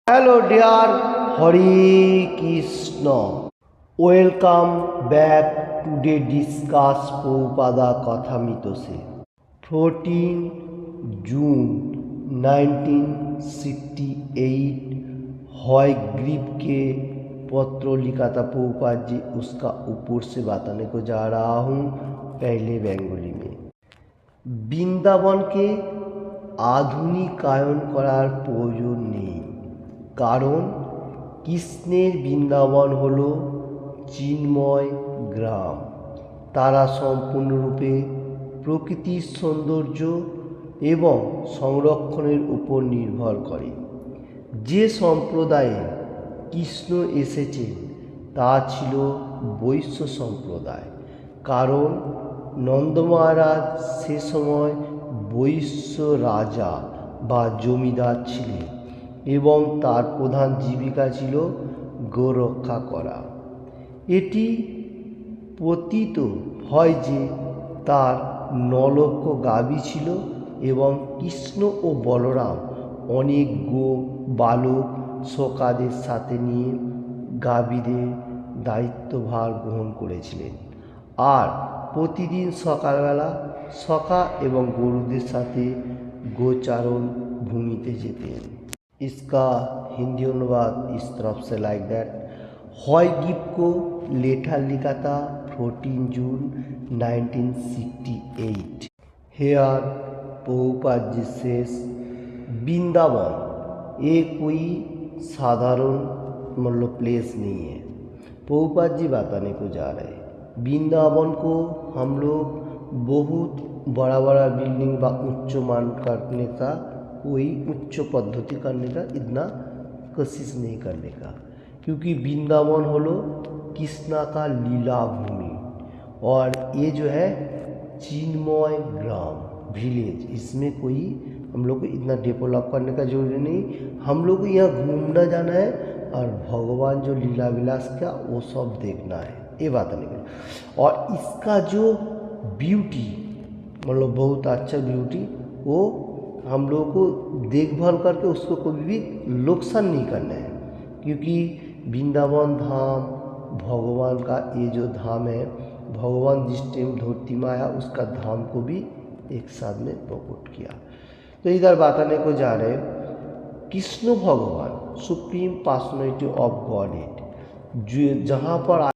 Hello dear Hare Krishna. Welcome back. Today discuss Prabhupada Kathamithose. 14 June 1968 Hayagriva के पत्र लिखा था प्रभुपाद जी, उसका ऊपर से बताने को जा रहा हूँ पहले बेंगली में। বৃন্দাবন के আধুনিকায়ন করার প্রয়োজন নেই, কারণ কৃষ্ণের বৃন্দাবন হল চিন্ময় গ্রাম। তারা সম্পূর্ণরূপে প্রকৃতির সৌন্দর্য এবং সংরক্ষণের উপর নির্ভর করে। যে সম্প্রদায়ে কৃষ্ণ এসেছেন তা ছিল বৈশ্য সম্প্রদায়, কারণ নন্দ মহারাজ সে সময় বৈশ্য রাজা বা জমিদার ছিলেন এবং তার প্রধান জীবিকা ছিল গোরক্ষা করা। এটি প্রতীত হয় যে তার 9 লক্ষ গাভী ছিল এবং কৃষ্ণ ও বলরাম অনেক গো বালক সখাদের সাথে নিয়ে গাভীদের দায়িত্বভার গ্রহণ করেছিলেন আর প্রতিদিন সকালবেলা সখা এবং গরুদের সাথে गोचारण भूमिते जेतें। इसका हिंदी अनुवाद इस तरफ से लाइक दैट। हयग्रीव को लेटर लिखा था 14 जून 1968। हेयर प्रभुपाद जी सेज वृंदावन ये कोई साधारण मतलब प्लेस नहीं है। प्रभुपाद जी बताने को जा रहे हैं वृंदावन को हम लोग बहुत बड़ा बड़ा बिल्डिंग व उच्च मान करने का कोई उच्च पद्धति करने का इतना कोशिश नहीं करने का, क्योंकि वृंदावन हलो कृष्णा का लीला भूमि और ये जो है चिन्मय ग्राम विलेज, इसमें कोई हम लोग को इतना डेवलप करने का जरूरी नहीं। हम लोग को यहाँ घूमना जाना है और भगवान जो लीला विलास का वो सब देखना है, ये बात नहीं। और इसका जो ब्यूटी मतलब बहुत अच्छा ब्यूटी, वो हम लोगों को देखभाल करके उसको कभी भी नुकसान नहीं करना है, क्योंकि वृंदावन धाम भगवान का ये जो धाम है, भगवान जिस टाइम धरती में आया उसका धाम को भी एक साथ में प्रकट किया। तो इधर बताने को जा रहे कृष्ण भगवान सुप्रीम पर्सनैलिटी ऑफ गॉड, जो जहाँ पर